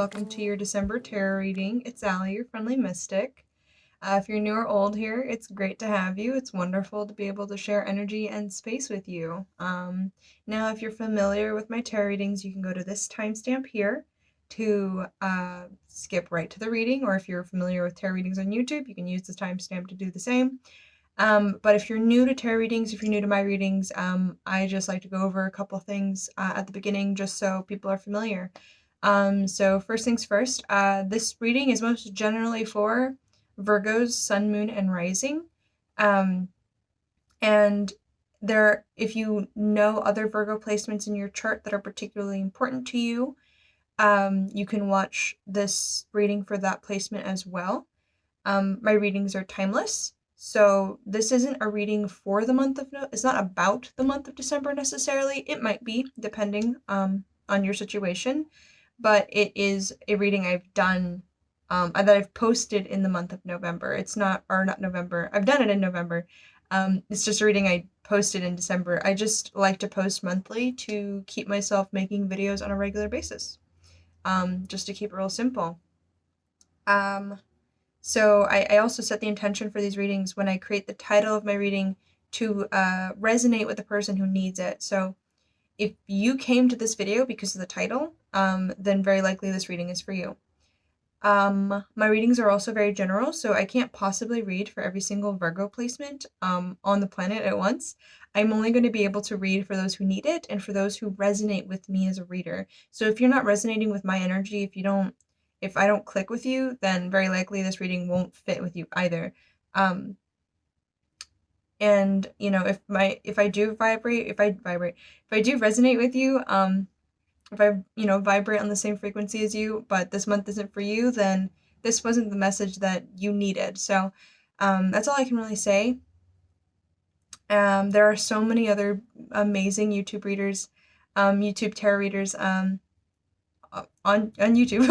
welcome to your December tarot reading. It's Allie, your friendly mystic. If you're new or old here, it's great to have you. It's wonderful to be able to share energy and space with you. Now, if you're familiar with my tarot readings, you can go to this timestamp here to skip right to the reading, or if you're familiar with tarot readings on YouTube, you can use this timestamp to do the same. But if you're new to tarot readings, if you're new to my readings, I just like to go over a couple things at the beginning just so people are familiar. So first things first, this reading is most generally for Virgos, Sun, Moon, and Rising. And if you know other Virgo placements in your chart that are particularly important to you, you can watch this reading for that placement as well. My readings are timeless. So this isn't a reading for the month of it's not about the month of December necessarily. It might be, depending on your situation, but it is a reading I've done that I've posted in the month of November. It's not November. I've done it in November. It's just a reading I posted in December. I just like to post monthly to keep myself making videos on a regular basis. Just to keep it real simple. So I also set the intention for these readings when I create the title of my reading to resonate with the person who needs it. So if you came to this video because of the title, then very likely this reading is for you. My readings are also very general, so I can't possibly read for every single Virgo placement on the planet at once. I'm only going to be able to read for those who need it and for those who resonate with me as a reader. So if you're not resonating with my energy, if I don't click with you, then very likely this reading won't fit with you either. And if I do resonate with you, if I vibrate on the same frequency as you, but this month isn't for you, then this wasn't the message that you needed. So that's all I can really say. There are so many other amazing YouTube readers, YouTube tarot readers on YouTube.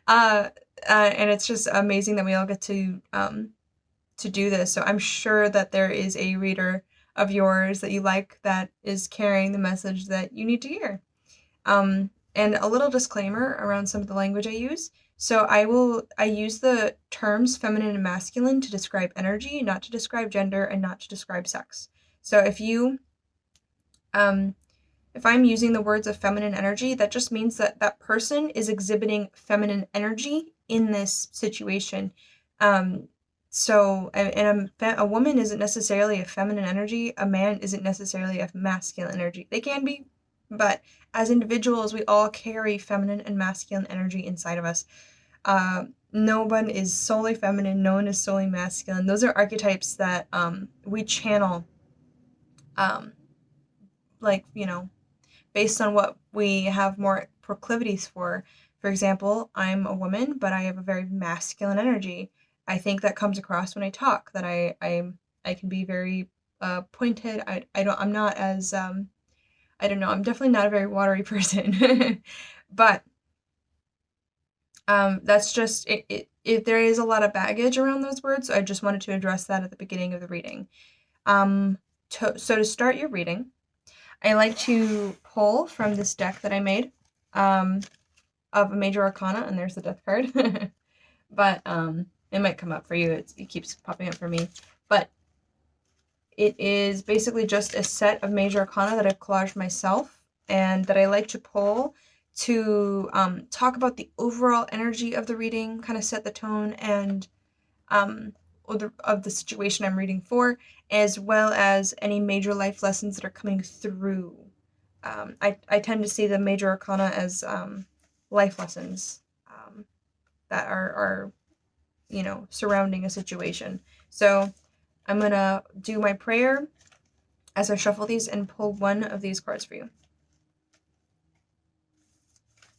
And it's just amazing that we all get to do this. So I'm sure that there is a reader of yours that you like that is carrying the message that you need to hear. And a little disclaimer around some of the language I use. So I use the terms feminine and masculine to describe energy, not to describe gender and not to describe sex. So if I'm using the words of feminine energy, that just means that that person is exhibiting feminine energy in this situation. So a woman isn't necessarily a feminine energy. A man isn't necessarily a masculine energy. They can be, but as individuals, we all carry feminine and masculine energy inside of us. No one is solely feminine. No one is solely masculine. Those are archetypes that we channel, based on what we have more proclivities for. For example, I'm a woman, but I have a very masculine energy. I think that comes across when I talk, that I can be very pointed. I'm not as I don't know, I'm definitely not a very watery person. But that's just it. There is a lot of baggage around those words, so I just wanted to address that at the beginning of the reading. So to start your reading, I like to pull from this deck that I made of a major arcana, and there's the death card. But it might come up for you. It keeps popping up for me. But it is basically just a set of major arcana that I've collaged myself and that I like to pull to talk about the overall energy of the reading, kind of set the tone and of the situation I'm reading for, as well as any major life lessons that are coming through. I tend to see the major arcana as life lessons that are surrounding a situation. So I'm going to do my prayer as I shuffle these and pull one of these cards for you.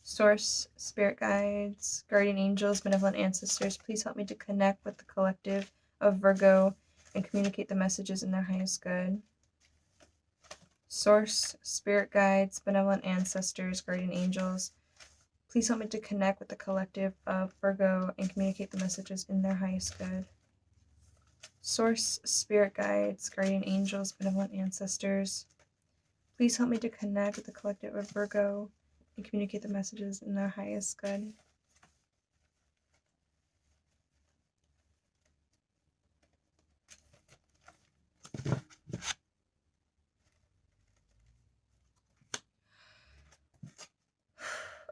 Source, spirit guides, guardian angels, benevolent ancestors, please help me to connect with the collective of Virgo and communicate the messages in their highest good. Source, spirit guides, benevolent ancestors, guardian angels, please help me to connect with the collective of Virgo and communicate the messages in their highest good. Source, spirit guides, guardian angels, benevolent ancestors, please help me to connect with the collective of Virgo and communicate the messages in the highest good.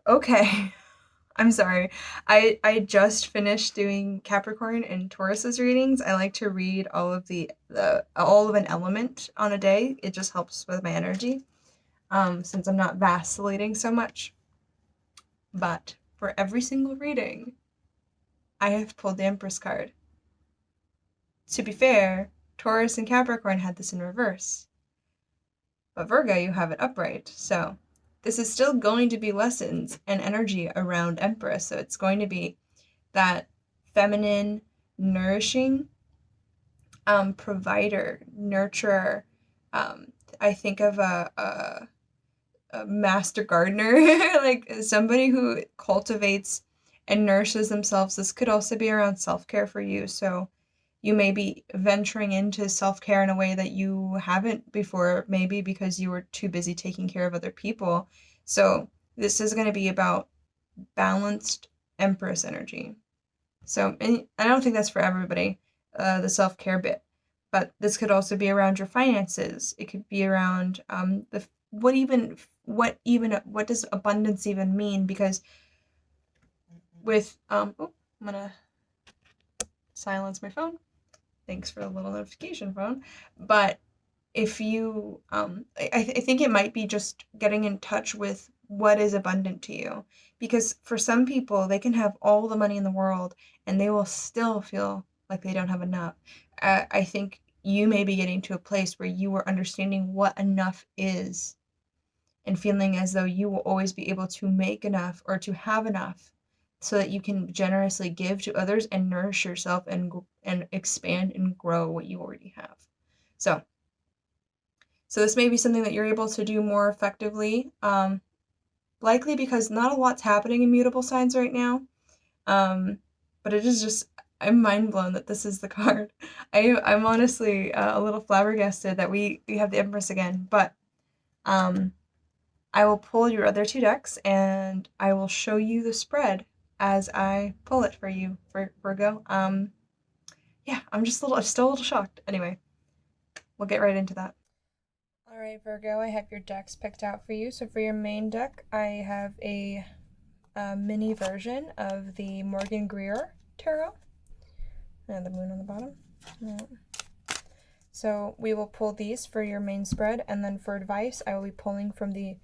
Okay. I'm sorry. I just finished doing Capricorn and Taurus's readings. I like to read all of all of an element on a day. It just helps with my energy. Since I'm not vacillating so much. But for every single reading, I have pulled the Empress card. To be fair, Taurus and Capricorn had this in reverse. But Virgo, you have it upright. So this is still going to be lessons and energy around Empress. So it's going to be that feminine, nourishing, provider, nurturer. I think of a master gardener, like somebody who cultivates and nourishes themselves. This could also be around self-care for you. So you may be venturing into self-care in a way that you haven't before, maybe because you were too busy taking care of other people. So this is going to be about balanced Empress energy. So, and I don't think that's for everybody, the self-care bit, but this could also be around your finances. It could be around what does abundance even mean? Because with I'm gonna silence my phone. Thanks for the little notification phone. But if you I think it might be just getting in touch with what is abundant to you, because for some people they can have all the money in the world and they will still feel like they don't have enough. I think you may be getting to a place where you are understanding what enough is and feeling as though you will always be able to make enough or to have enough so that you can generously give to others and nourish yourself and expand and grow what you already have. So this may be something that you're able to do more effectively, likely because not a lot's happening in mutable signs right now. But it is just, I'm mind blown that this is the card. I'm honestly a little flabbergasted that we have the Empress again. But I will pull your other two decks and I will show you the spread as I pull it for you, Virgo. Yeah, I'm still a little shocked. Anyway, we'll get right into that. All right, Virgo, I have your decks picked out for you. So for your main deck, I have a mini version of the Morgan Greer Tarot. And the moon on the bottom. So we will pull these for your main spread, and then for advice, I will be pulling from the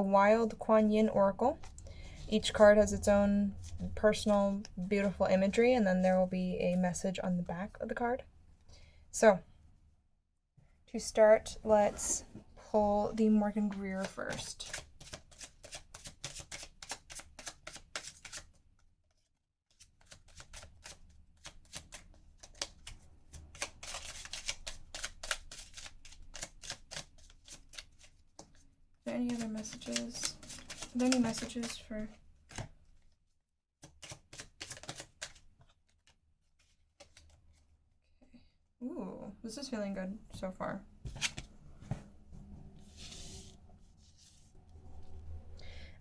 Wild Kuan Yin Oracle. Each card has its own personal, beautiful imagery, and then there will be a message on the back of the card. So, to start, let's pull the Morgan Greer first. Are there any other messages? Are there any messages for... Ooh, this is feeling good so far.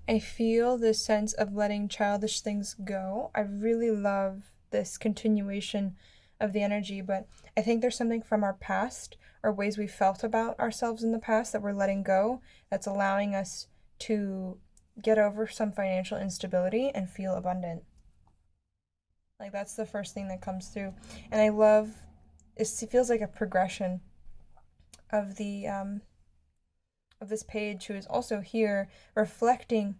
I feel this sense of letting childish things go. I really love this continuation of the energy, but I think there's something from our past or ways we felt about ourselves in the past that we're letting go that's allowing us to get over some financial instability and feel abundant. Like, that's the first thing that comes through. And I love, it feels like a progression of the of this page, who is also here reflecting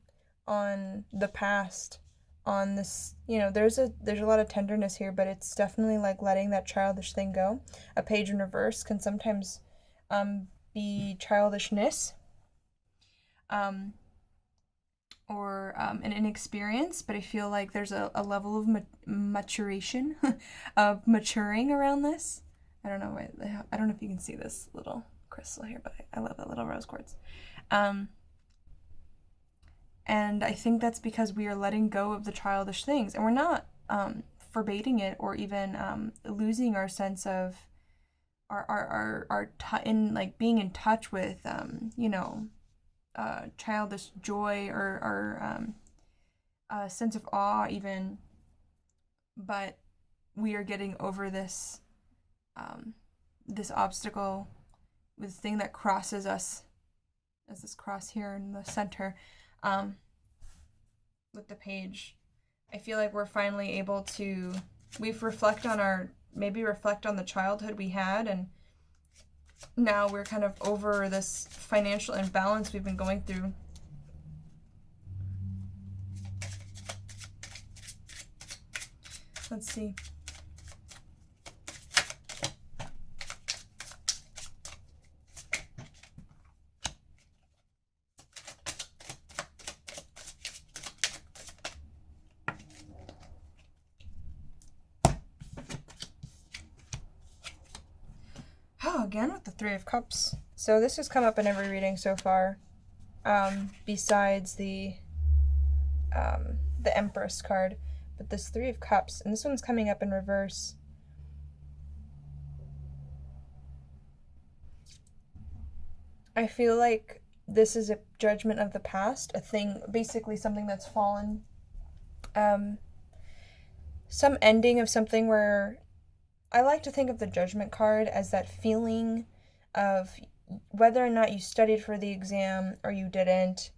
on the past, on this, there's a lot of tenderness here, but it's definitely like letting that childish thing go. A page in reverse can sometimes be childishness, or an inexperience, but I feel like there's a level of maturation, of maturing around this. I don't know if you can see this little crystal here, but I love that little rose quartz. And I think that's because we are letting go of the childish things, and we're not forbidding it or even losing our sense of being in touch with childish joy or a sense of awe even, but we are getting over this obstacle, this thing that crosses us, as this cross here in the center, with the page. I feel like we're finally able to reflect on the childhood we had, and now we're kind of over this financial imbalance we've been going through. Let's see. Oh, again with the Three of Cups. So this has come up in every reading so far, besides the Empress card. But this Three of Cups, and this one's coming up in reverse. I feel like this is a judgment of the past, a thing, basically something that's fallen. Some ending of something where I like to think of the Judgment card as that feeling of whether or not you studied for the exam or you didn't,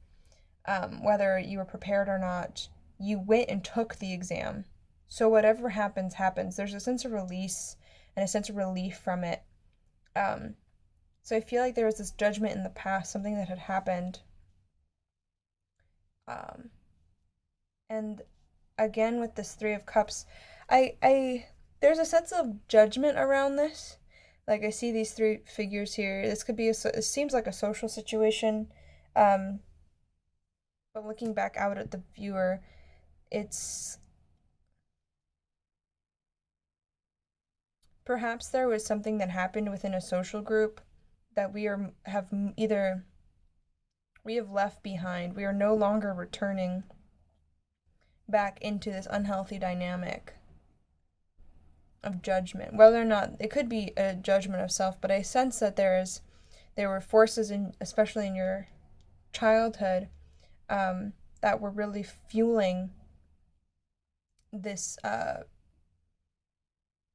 whether you were prepared or not, you went and took the exam. So whatever happens, happens. There's a sense of release and a sense of relief from it. So I feel like there was this judgment in the past, something that had happened. And again with this Three of Cups, there's a sense of judgment around this. Like I see these three figures here. This could be it seems like a social situation. But looking back out at the viewer, it's perhaps there was something that happened within a social group that we have left behind. We are no longer returning back into this unhealthy dynamic of judgment. Whether or not it could be a judgment of self, but I sense that there were forces especially in your childhood, that were really fueling this,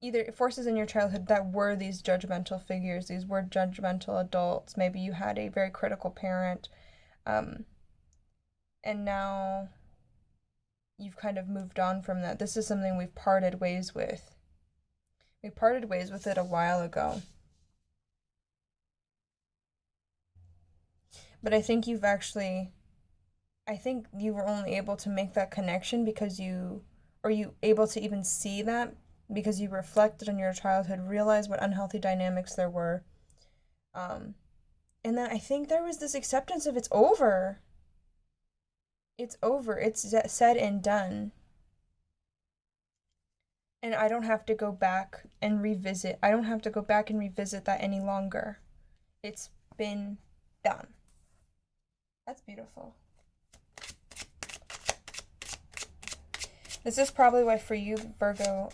either forces in your childhood that were these judgmental figures, these were judgmental adults. Maybe you had a very critical parent, and now you've kind of moved on from that. This is something we've parted ways with. We parted ways with it a while ago. But I think you were only able to make that connection because you able to even see that because you reflected on your childhood, realized what unhealthy dynamics there were. And then I think there was this acceptance of it's over. It's over. It's said and done. And I don't have to go back and revisit. I don't have to go back and revisit that any longer. It's been done. That's beautiful. This is probably why for you, Virgo,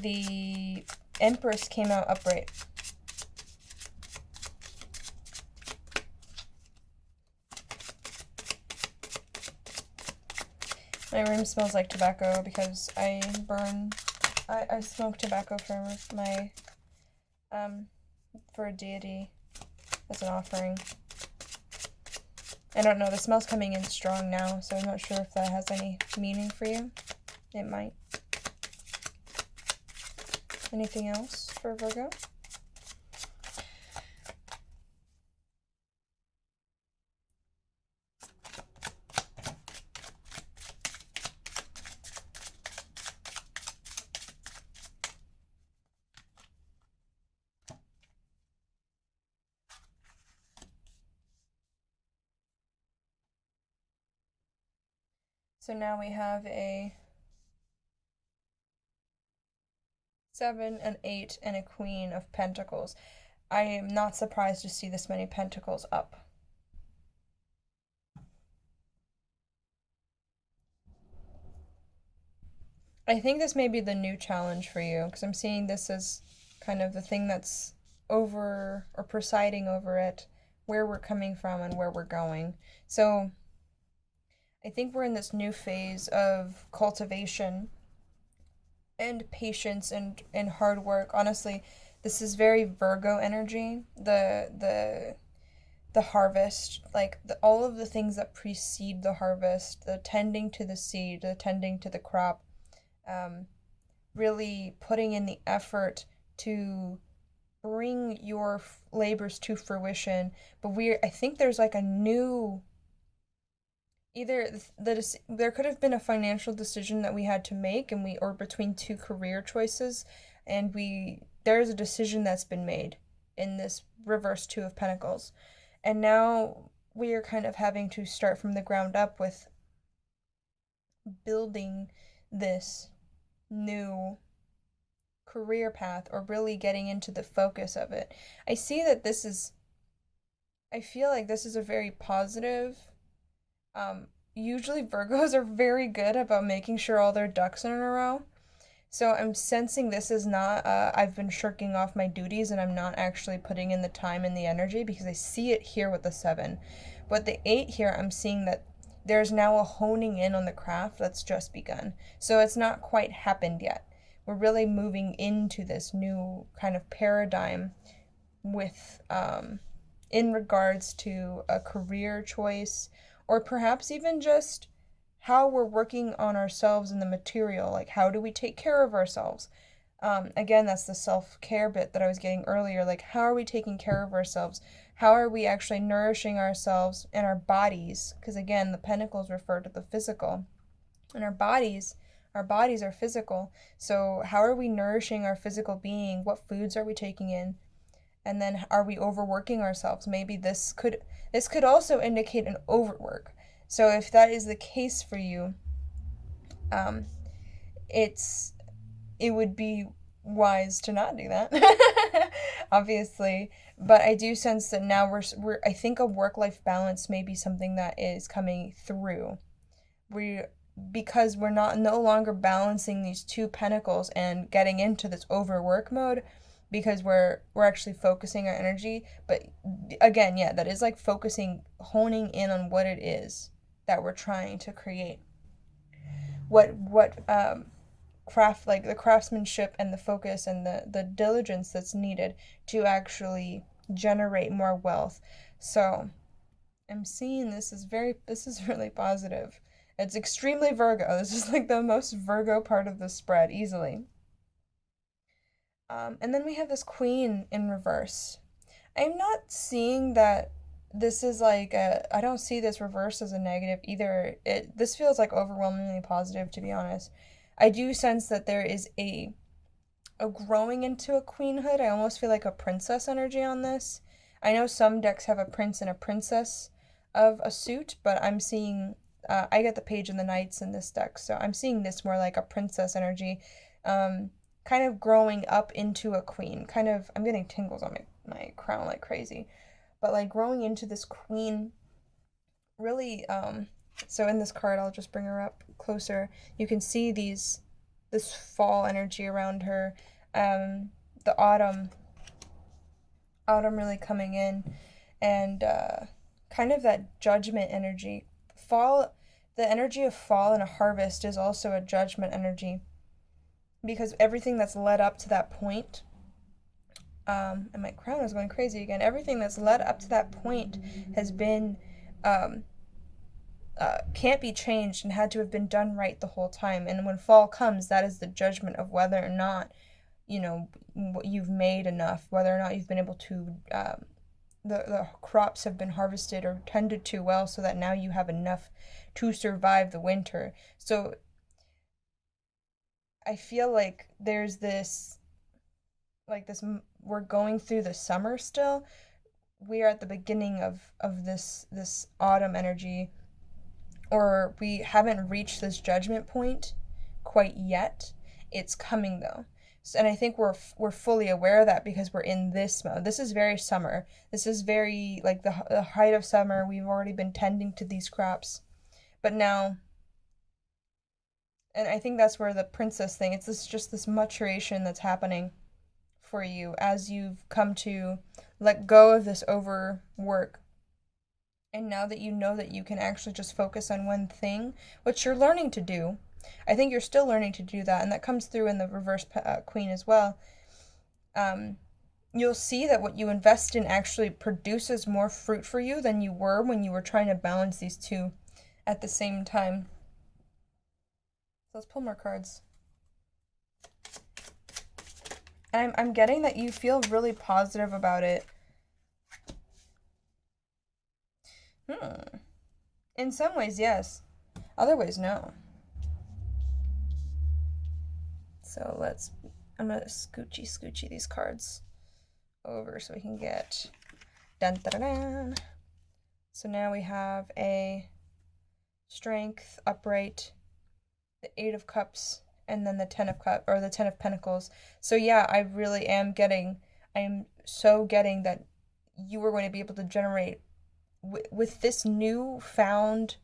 the Empress came out upright. My room smells like tobacco because I smoke tobacco for my, for a deity as an offering. I don't know, the smell's coming in strong now, so I'm not sure if that has any meaning for you. It might. Anything else for Virgo? So now we have a 7, an 8, and a Queen of Pentacles. I am not surprised to see this many pentacles up. I think this may be the new challenge for you, because I'm seeing this as kind of the thing that's over or presiding over it where we're coming from and where we're going. So I think we're in this new phase of cultivation and patience and hard work. Honestly, this is very Virgo energy. The harvest, like all of the things that precede the harvest, the tending to the seed, the tending to the crop, um, really putting in the effort to bring your labors to fruition. But I think there's like a new, either there could have been a financial decision that we had to make, and or between two career choices, and there's a decision that's been made in this reverse Two of Pentacles. And now we are kind of having to start from the ground up with building this new career path, or really getting into the focus of it. I feel like this is a very positive. Usually Virgos are very good about making sure all their ducks are in a row. So I'm sensing this is not, I've been shirking off my duties and I'm not actually putting in the time and the energy, because I see it here with the 7. But the 8 here, I'm seeing that there's now a honing in on the craft that's just begun. So it's not quite happened yet. We're really moving into this new kind of paradigm with, in regards to a career choice, or perhaps even just how we're working on ourselves in the material. Like, how do we take care of ourselves? Again, that's the self-care bit that I was getting earlier. Like, how are we taking care of ourselves? How are we actually nourishing ourselves and our bodies? Because again, the pentacles refer to the physical. And our bodies are physical. So how are we nourishing our physical being? What foods are we taking in? And then, are we overworking ourselves? Maybe this could also indicate an overwork. So if that is the case for you, it would be wise to not do that, obviously. But I do sense that now I think a work-life balance may be something that is coming through. Because we're no longer balancing these 2 pentacles and getting into this overwork mode, because we're actually focusing our energy. But again, yeah, that is like honing in on what it is that we're trying to create. What craft, like the craftsmanship and the focus and the diligence that's needed to actually generate more wealth. So I'm seeing this is really positive. It's extremely Virgo. This is like the most Virgo part of the spread, easily. And then we have this Queen in reverse. I'm not seeing that this is like I don't see this reverse as a negative either. This feels like overwhelmingly positive, to be honest. I do sense that there is a growing into a queenhood. I almost feel like a princess energy on this. I know some decks have a prince and a princess of a suit, but I'm seeing, I get the Page and the Knights in this deck, so I'm seeing this more like a princess energy, kind of growing up into a queen. Kind of, I'm getting tingles on my crown like crazy, but like growing into this queen, really, so in this card, I'll just bring her up closer. You can see this fall energy around her, the autumn really coming in, and kind of that judgment energy. The energy of fall and a harvest is also a judgment energy, because everything that's led up to that point, and my crown is going crazy again, everything that's led up to that point has been, can't be changed and had to have been done right the whole time. And when fall comes, that is the judgment of whether or not, you've made enough, whether or not you've been able to, the crops have been harvested or tended to well, so that now you have enough to survive the winter. So I feel like there's this, we're going through the summer still. We are at the beginning of this autumn energy, or we haven't reached this judgment point quite yet. It's coming though. And I think we're fully aware of that, because we're in this mode. This is very summer. This is very like the height of summer. We've already been tending to these crops, but now, and I think that's where the princess thing, it's just this maturation that's happening for you as you've come to let go of this overwork And now that you know that you can actually just focus on one thing, which you're learning to do, I think you're still learning to do that, and that comes through in the reverse queen as well. You'll see that what you invest in actually produces more fruit for you than you were when you were trying to balance these two at the same time. So let's pull more cards. And I'm getting that you feel really positive about it. In some ways, yes. Other ways, no. So I'm gonna scoochy these cards over so we can get dun dun dun. So now we have a strength, upright, the 8 of cups, and then the 10 of cups, or the 10 of pentacles. So yeah, I really am getting, I am so getting that you are going to be able to generate with this new found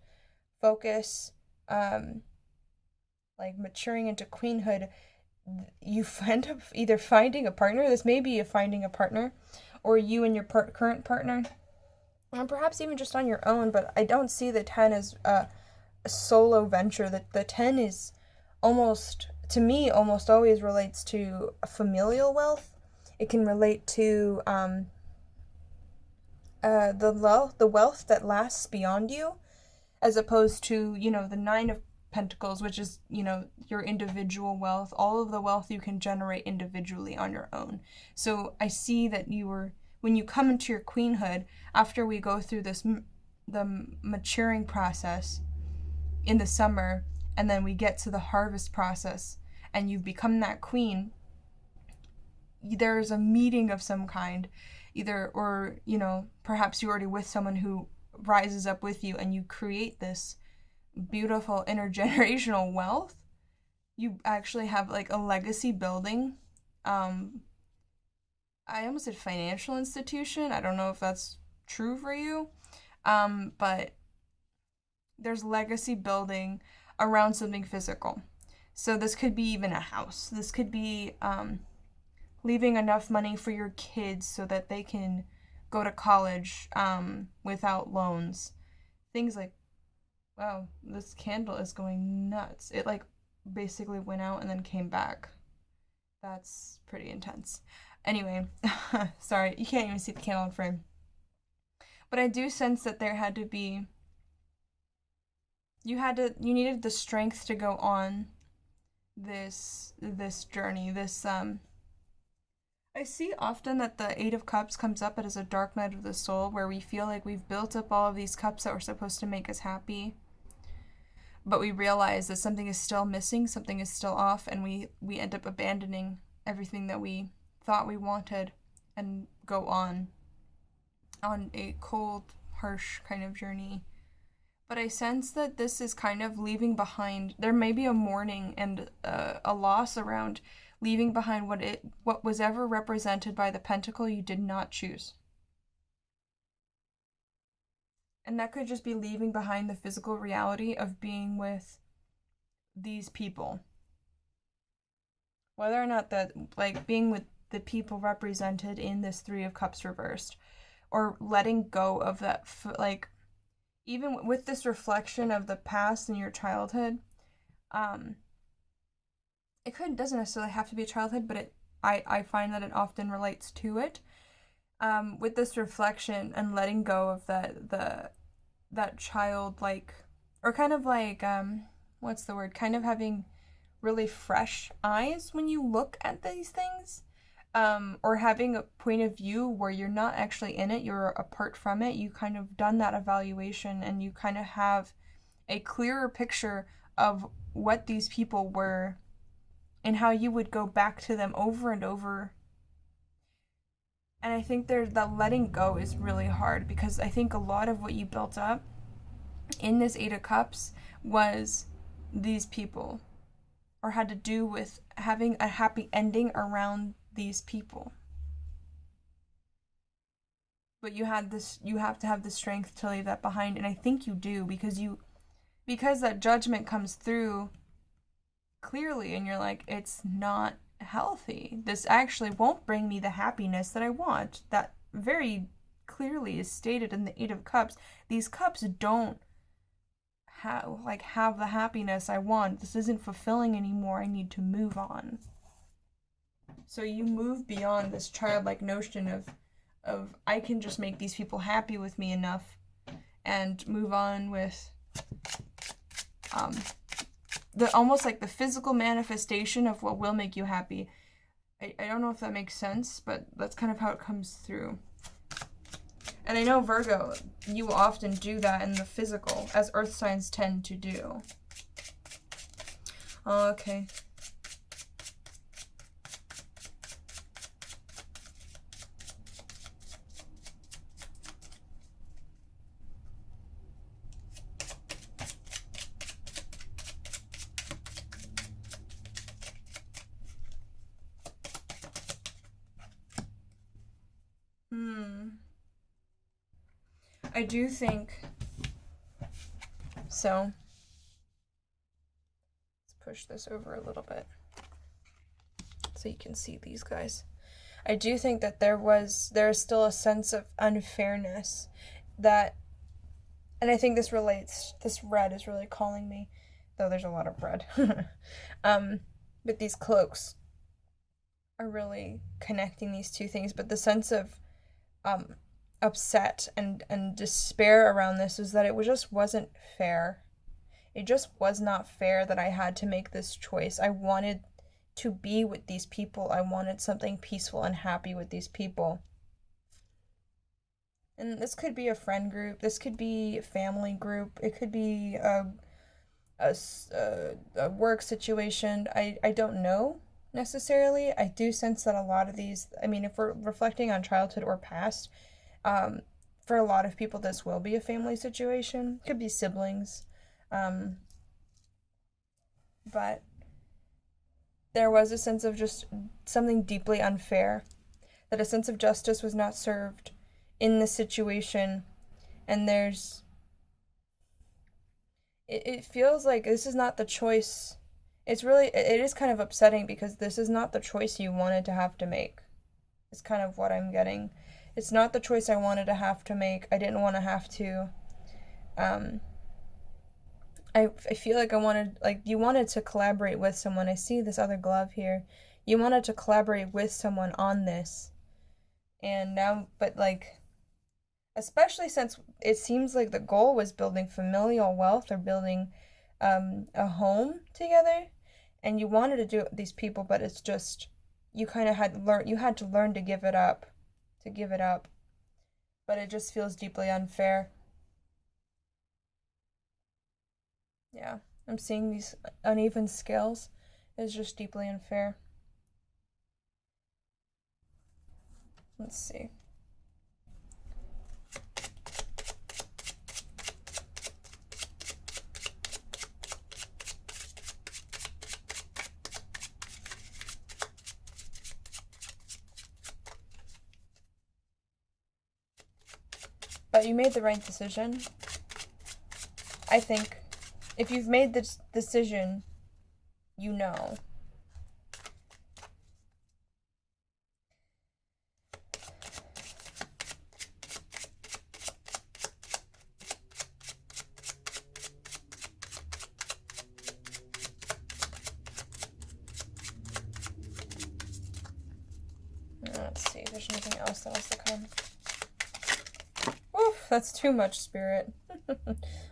focus, like maturing into queenhood. You end up either finding a partner. This may be finding a partner, or you and your current partner, and perhaps even just on your own. But I don't see the 10 as a solo venture. That the 10 is almost, to me, almost always relates to familial wealth. It can relate to the wealth that lasts beyond you, as opposed to, the 9 of Pentacles, which is, your individual wealth, all of the wealth you can generate individually on your own. So I see that when you come into your queenhood, after we go through the maturing process in the summer, and then we get to the harvest process, and you've become that queen, there's a meeting of some kind, or perhaps you're already with someone who rises up with you, and you create this beautiful intergenerational wealth. You actually have like a legacy building. I almost said financial institution. I don't know if that's true for you, but there's legacy building around something physical. So this could be even a house. This could be leaving enough money for your kids so that they can go to college without loans. Things like, wow, this candle is going nuts. It like basically went out and then came back. That's pretty intense. Anyway, sorry, you can't even see the candle in frame. But I do sense that there had to be, you needed the strength to go on this journey, I see often that the 8 of Cups comes up as a dark night of the soul, where we feel like we've built up all of these cups that were supposed to make us happy, but we realize that something is still missing, something is still off, and we end up abandoning everything that we thought we wanted and go on a cold, harsh kind of journey. But I sense that this is kind of leaving behind, there may be a mourning and a loss around leaving behind what was ever represented by the pentacle you did not choose. And that could just be leaving behind the physical reality of being with these people. Whether or not that, like, being with the people represented in this 3 of Cups reversed, or letting go of that, like, even with this reflection of the past and your childhood, it doesn't necessarily have to be childhood, but I find that it often relates to it. With this reflection and letting go of that childlike, or kind of like, what's the word? Kind of having really fresh eyes when you look at these things, or having a point of view where you're not actually in it, you're apart from it. You kind of done that evaluation, and you kind of have a clearer picture of what these people were and how you would go back to them over and over. And I think that letting go is really hard, because I think a lot of what you built up in this 8 of Cups was these people, or had to do with having a happy ending around these people. But you have to have the strength to leave that behind, and I think you do, because that judgment comes through clearly, and you're like, it's not healthy. This actually won't bring me the happiness that I want. That very clearly is stated in the Eight of Cups. These cups don't have the happiness I want. This isn't fulfilling anymore. I need to move on. So you move beyond this childlike notion of I can just make these people happy with me enough and move on with the almost like the physical manifestation of what will make you happy. I don't know if that makes sense, but that's kind of how it comes through. And I know, Virgo, you will often do that in the physical, as earth signs tend to do. Oh, okay. I do think so. Let's push this over a little bit so you can see these guys. I do think that there is still a sense of unfairness that, and I think this red is really calling me, though there's a lot of red. But these cloaks are really connecting these two things, but the sense of upset and despair around this is that it just wasn't fair. It just was not fair that I had to make this choice. I wanted to be with these people. I wanted something peaceful and happy with these people. And this could be a friend group. This could be a family group. It could be a work situation. I don't know necessarily. I do sense that a lot of these, I mean, if we're reflecting on childhood or past, for a lot of people, this will be a family situation. Could be siblings. But there was a sense of just something deeply unfair, that a sense of justice was not served in the situation, and it feels like this is not the choice. It is kind of upsetting because this is not the choice you wanted to have to make. It's kind of what I'm getting. It's not the choice I wanted to have to make. I didn't want to have to. I feel like you wanted to collaborate with someone. I see this other glove here. You wanted to collaborate with someone on this. And now, but especially since it seems like the goal was building familial wealth or building a home together, and you wanted to do it with these people, but it's just, you kind of had to learn to give it up. But it just feels deeply unfair. Yeah, I'm seeing these uneven scales. It's just deeply unfair. Let's see. But you made the right decision. I think if you've made this decision, you know. Let's see if there's anything else that wants to come. Oof, that's too much, Spirit.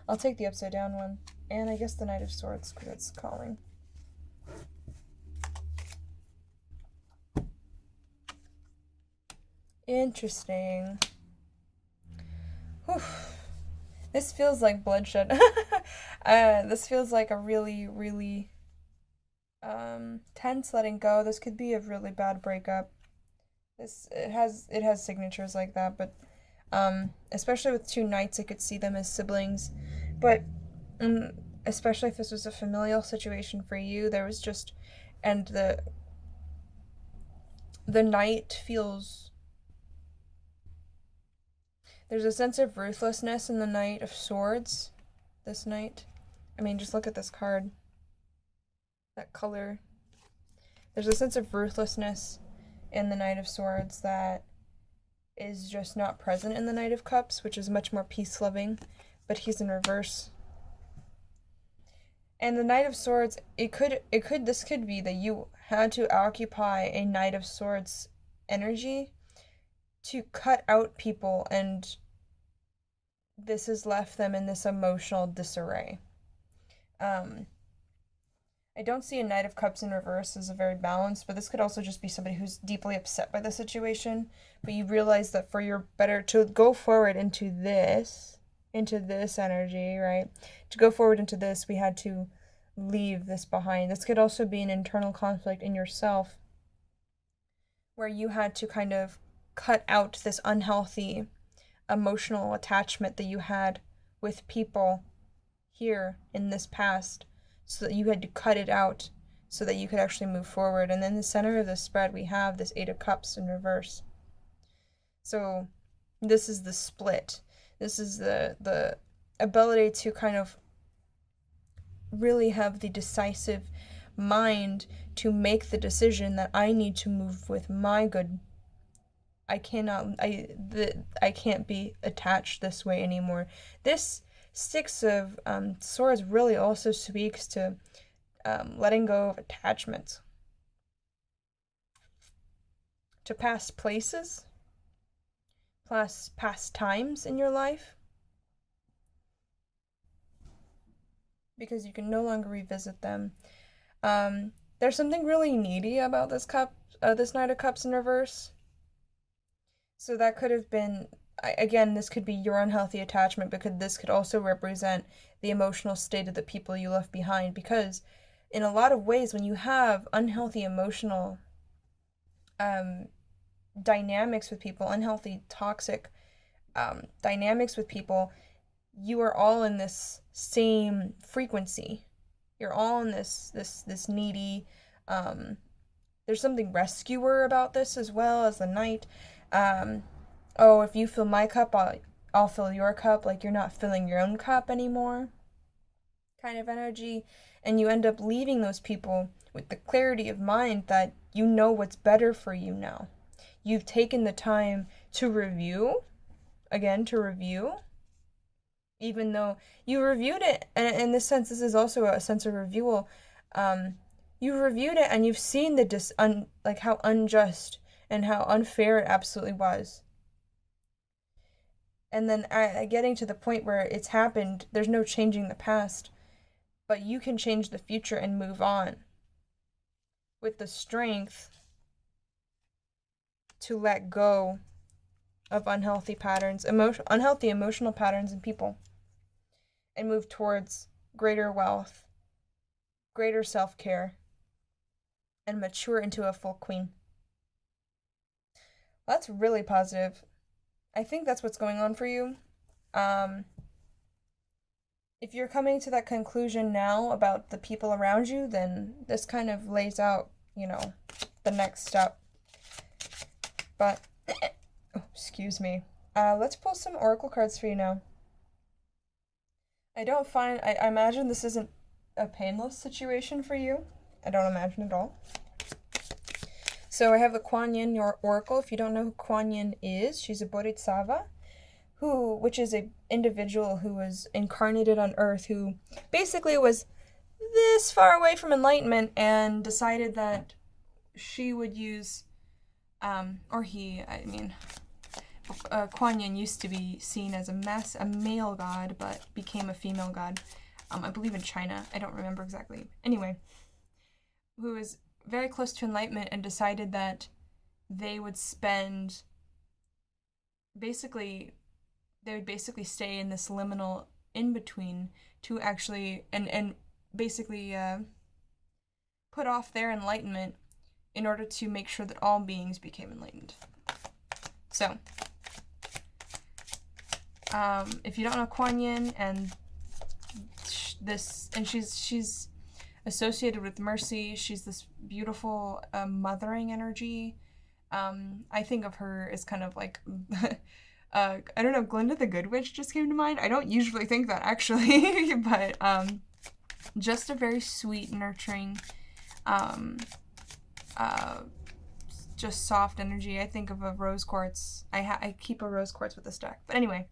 I'll take the upside down one. And I guess the Knight of Swords, because it's calling. Interesting. Whew. This feels like bloodshed. This feels like a really, really tense letting go. This could be a really bad breakup. It has signatures like that, but especially with two knights, I could see them as siblings. But especially if this was a familial situation for you, there was just, and the knight feels, there's a sense of ruthlessness in the Knight of Swords, this knight. I mean, just look at this card, that color. There's a sense of ruthlessness in the Knight of Swords that is just not present in the Knight of Cups, which is much more peace-loving, but he's in reverse. And the Knight of Swords, this could be that you had to occupy a Knight of Swords energy to cut out people, and this has left them in this emotional disarray. I don't see a Knight of Cups in reverse as a very balanced, but this could also just be somebody who's deeply upset by the situation, but you realize that for your better, to go forward into this energy, right? To go forward into this, we had to leave this behind. This could also be an internal conflict in yourself, where you had to kind of cut out this unhealthy emotional attachment that you had with people here in this past, so that you had to cut it out so that you could actually move forward. And then the center of the spread, we have this Eight of Cups in reverse. So this is the split. This is the ability to kind of really have the decisive mind to make the decision that I need to move with my good. I can't be attached this way anymore. This Six of Swords really also speaks to letting go of attachments to past places, plus past times in your life, because you can no longer revisit them. There's something really needy about this Knight of Cups in reverse. So that could have been, again, this could be your unhealthy attachment, because this could also represent the emotional state of the people you left behind. Because in a lot of ways, when you have unhealthy emotional dynamics with people, unhealthy, toxic dynamics with people, you are all in this same frequency. You're all in this needy, there's something rescuer about this as well as the Knight. If you fill my cup, I'll fill your cup, like you're not filling your own cup anymore kind of energy. And you end up leaving those people with the clarity of mind that you know what's better for you now. You've taken the time to review, even though you reviewed it, and in this sense, this is also a sense of review. You've reviewed it and you've seen how unjust and how unfair it absolutely was. And then getting to the point where it's happened, there's no changing the past, but you can change the future and move on with the strength to let go of unhealthy patterns, unhealthy emotional patterns in people, and move towards greater wealth, greater self-care, and mature into a full queen. That's really positive. I think that's what's going on for you. If you're coming to that conclusion now about the people around you, then this kind of lays out, the next step. But, excuse me. Let's pull some oracle cards for you now. I imagine this isn't a painless situation for you. I don't imagine at all. So I have the Kuan Yin Oracle. If you don't know who Kuan Yin is, she's a bodhisattva, which is an individual who was incarnated on Earth, who basically was this far away from enlightenment and decided that she would use, Kuan Yin used to be seen as a male god, but became a female god. I believe in China. I don't remember exactly. Anyway, who was very close to enlightenment and decided that they would basically stay in this liminal in-between to actually, and basically put off their enlightenment in order to make sure that all beings became enlightened. So, if you don't know Kuan Yin, and she's associated with mercy, she's this beautiful mothering energy. I think of her as kind of like, I don't know, Glinda the Good Witch just came to mind. I don't usually think that, actually, but just a very sweet, nurturing, just soft energy, I think of a rose quartz. I keep a rose quartz with this deck. But anyway,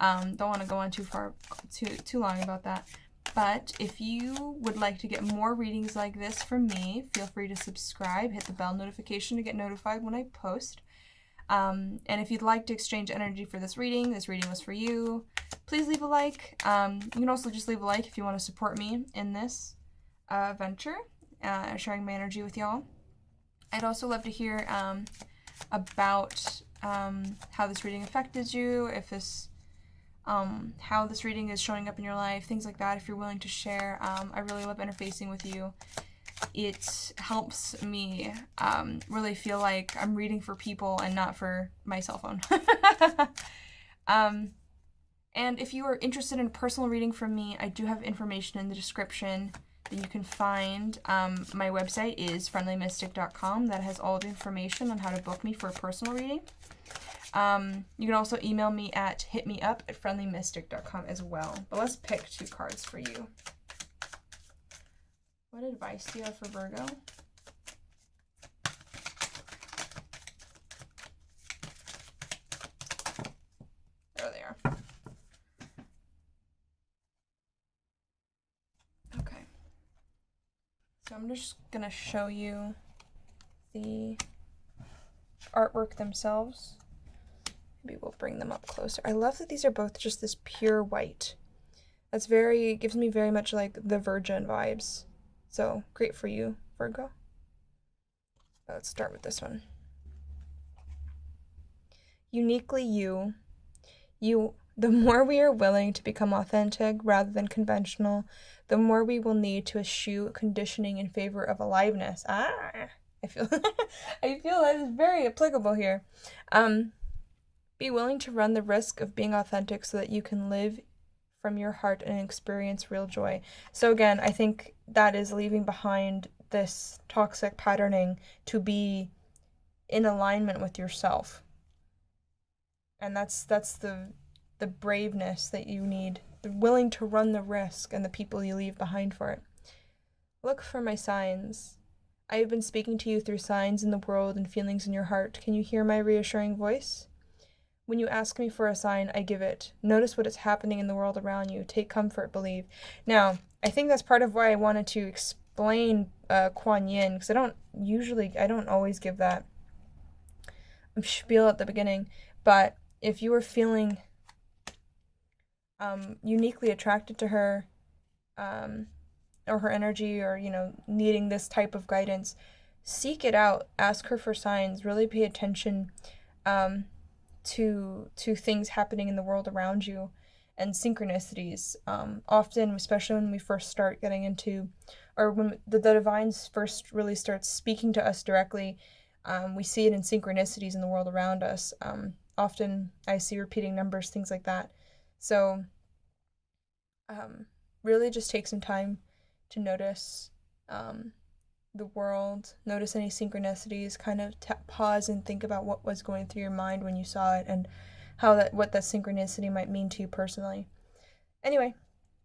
don't want to go on too long about that. But if you would like to get more readings like this from me, feel free to subscribe, hit the bell notification to get notified when I post. And if you'd like to exchange energy for this reading was for you, please leave a like. You can also just leave a like if you want to support me in this venture, sharing my energy with y'all. I'd also love to hear about how this reading affected you, if this, how this reading is showing up in your life, things like that. If you're willing to share, I really love interfacing with you. It helps me really feel like I'm reading for people and not for my cell phone. And if you are interested in a personal reading from me, I do have information in the description that you can find. My website is friendlymystic.com. That has all the information on how to book me for a personal reading. You can also email me at hitmeup@friendlymystic.com as well. But let's pick 2 cards for you. What advice do you have for Virgo? There they are. Okay. So I'm just going to show you the artwork themselves. Maybe we'll bring them up closer. I love that these are both just this pure white. That's gives me very much like the Virgin vibes. So, great for you, Virgo. Let's start with this one. Uniquely you. The more we are willing to become authentic rather than conventional, the more we will need to eschew conditioning in favor of aliveness. I feel I feel that is very applicable here. Be willing to run the risk of being authentic so that you can live from your heart and experience real joy. So again, I think that is leaving behind this toxic patterning to be in alignment with yourself. And that's the braveness that you need, the willing to run the risk and the people you leave behind for it. Look for my signs. I have been speaking to you through signs in the world and feelings in your heart. Can you hear my reassuring voice? When you ask me for a sign, I give it. Notice what is happening in the world around you. Take comfort, believe. Now, I think that's part of why I wanted to explain Kuan Yin, because I don't always give that spiel at the beginning. But if you are feeling uniquely attracted to her, or her energy, or, needing this type of guidance, seek it out. Ask her for signs. Really pay attention to things happening in the world around you and synchronicities. Often, especially when we first start getting into, or when the divine first really starts speaking to us directly, we see it in synchronicities in the world around us. Often I see repeating numbers, things like that. So really just take some time to notice the world, notice any synchronicities, kind of pause and think about what was going through your mind when you saw it, and what that synchronicity might mean to you personally. Anyway,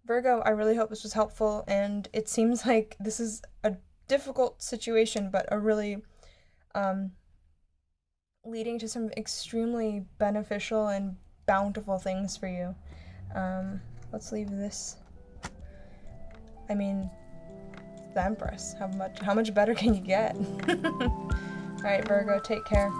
Virgo, I really hope this was helpful, and it seems like this is a difficult situation, but a really leading to some extremely beneficial and bountiful things for you. Let's leave this. I mean, the Empress. How much better can you get? All right, Virgo, take care.